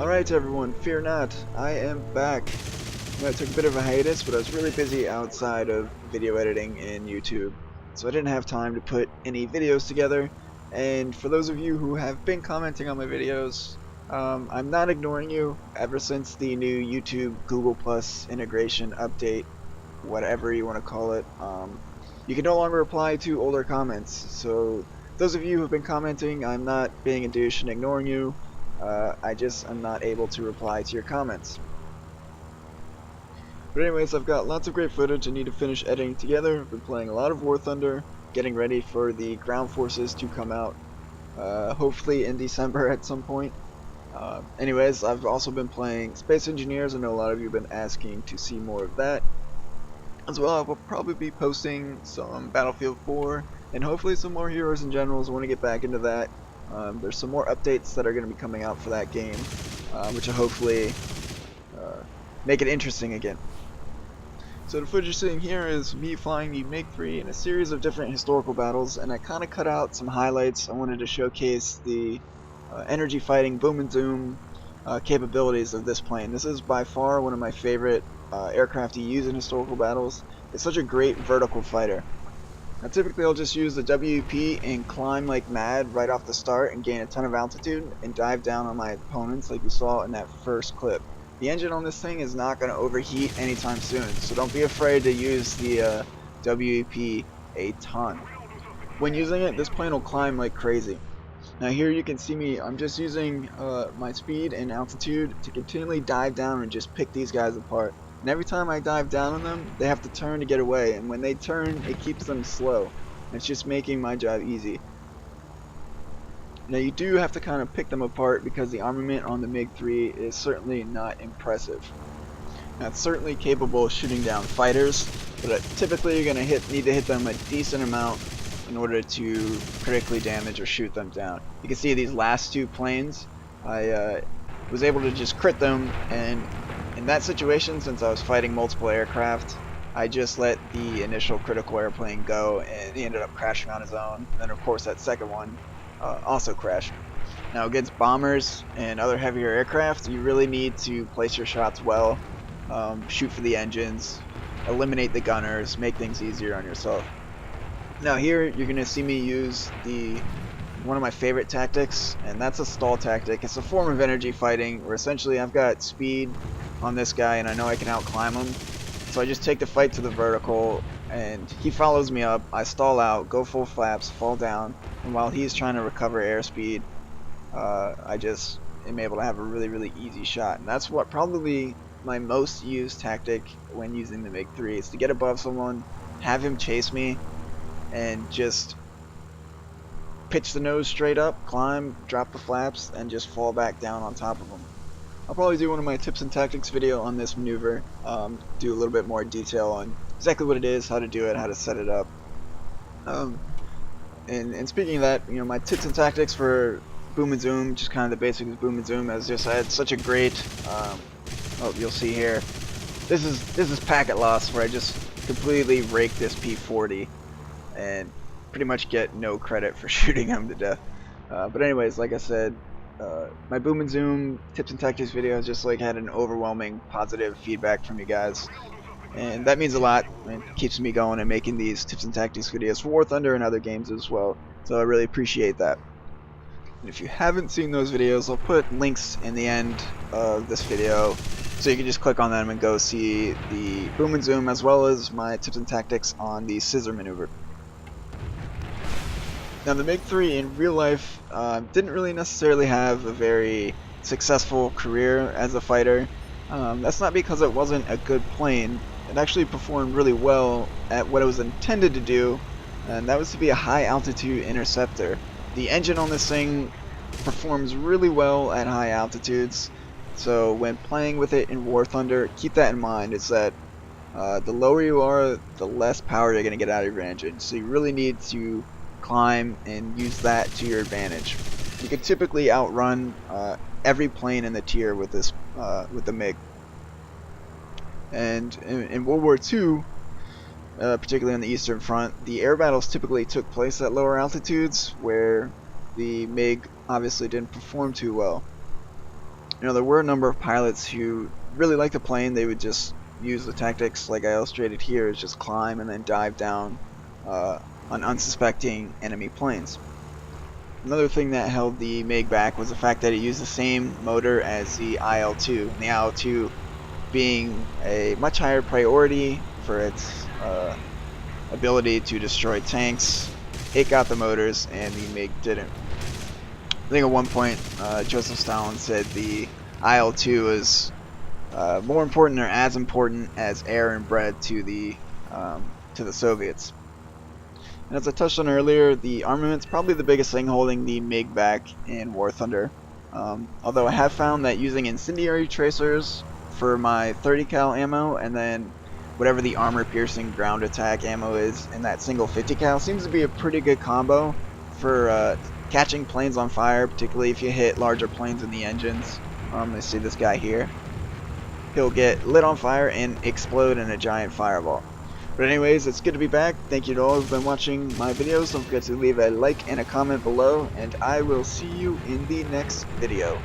Alright everyone, fear not, I am back. I took a bit of a hiatus, but I was really busy outside of video editing and YouTube, so I didn't have time to put any videos together. And for those of you who have been commenting on my videos, I'm not ignoring you. Ever since the new YouTube Google Plus integration update, whatever you want to call it, you can no longer reply to older comments. So those of you who have been commenting, I'm not being a douche and ignoring you. I'm not able to reply to your comments. But anyways, I've got lots of great footage I need to finish editing together. I've been playing a lot of War Thunder, getting ready for the ground forces to come out, hopefully in December at some point. Anyways, I've also been playing Space Engineers. I know a lot of you have been asking to see more of that. As well, I will probably be posting some Battlefield 4 and hopefully some more Heroes and Generals. I want to get back into that. There's some more updates that are going to be coming out for that game, which will hopefully make it interesting again. So the footage you're seeing here is me flying the Mig-3 in a series of different historical battles, and I kind of cut out some highlights. I wanted to showcase the energy fighting boom and zoom capabilities of this plane. This is by far one of my favorite aircraft to use in historical battles. It's such a great vertical fighter. Now typically I'll just use the WP and climb like mad right off the start and gain a ton of altitude and dive down on my opponents like you saw in that first clip. The engine on this thing is not going to overheat anytime soon, so don't be afraid to use the WP a ton. When using it, this plane will climb like crazy. Now here you can see me, I'm just using my speed and altitude to continually dive down and just pick these guys apart. And every time I dive down on them, they have to turn to get away, and when they turn, it keeps them slow. It's just making my job easy. Now you do have to kind of pick them apart because the armament on the Mig-3 is certainly not impressive. Now it's certainly capable of shooting down fighters, but typically you're going to need to hit them a decent amount in order to critically damage or shoot them down. You can see these last two planes, I was able to just crit them, and in that situation, since I was fighting multiple aircraft, I just let the initial critical airplane go, and he ended up crashing on his own. And then of course that second one also crashed. Now against bombers and other heavier aircraft, you really need to place your shots well, shoot for the engines, eliminate the gunners, make things easier on yourself. Now here you're going to see me use one of my favorite tactics, and that's a stall tactic. It's a form of energy fighting where essentially I've got speed on this guy and I know I can outclimb him. So I just take the fight to the vertical and he follows me up, I stall out, go full flaps, fall down, and while he's trying to recover airspeed, I just am able to have a really easy shot. And that's what probably my most used tactic when using the Mig-3 is to get above someone, have him chase me, and just pitch the nose straight up, climb, drop the flaps, and just fall back down on top of them. I'll probably do one of my tips and tactics video on this maneuver, do a little bit more detail on exactly what it is, how to do it, how to set it up. And speaking of that, you know, my tips and tactics for boom and zoom, just kind of the basics of boom and zoom, as just I had such a great, you'll see here, this is packet loss where I just completely rake this P-40 and pretty much get no credit for shooting him to death. But anyways, like I said, my boom and zoom tips and tactics video has just like had an overwhelming positive feedback from you guys, and that means a lot and keeps me going and making these tips and tactics videos for War Thunder and other games as well, so I really appreciate that. And if you haven't seen those videos, I'll put links in the end of this video so you can just click on them and go see the boom and zoom as well as my tips and tactics on the scissor maneuver. Now the Mig-3 in real life didn't really necessarily have a very successful career as a fighter. That's not because it wasn't a good plane. It actually performed really well at what it was intended to do, and that was to be a high altitude interceptor. The engine on this thing performs really well at high altitudes, so when playing with it in War Thunder, keep that in mind. It's that the lower you are, the less power you're going to get out of your engine, so you really need to climb and use that to your advantage. You can typically outrun every plane in the tier with this with the MiG. And in World War II, particularly on the Eastern Front, the air battles typically took place at lower altitudes where the MiG obviously didn't perform too well. You know, there were a number of pilots who really liked the plane. They would just use the tactics like I illustrated here, is just climb and then dive down on unsuspecting enemy planes. Another thing that held the MiG back was the fact that it used the same motor as the IL-2, and the IL-2 being a much higher priority for its ability to destroy tanks. It got the motors and the MiG didn't. I think at one point Joseph Stalin said the IL-2 is more important or as important as air and bread to the Soviets. And as I touched on earlier, the armament's probably the biggest thing holding the MiG back in War Thunder. Although I have found that using incendiary tracers for my 30 cal ammo and then whatever the armor piercing ground attack ammo is in that single 50 cal seems to be a pretty good combo for catching planes on fire, particularly if you hit larger planes in the engines. Let's see this guy here. He'll get lit on fire and explode in a giant fireball. But anyways, it's good to be back. Thank you to all who've been watching my videos. Don't forget to leave a like and a comment below, and I will see you in the next video.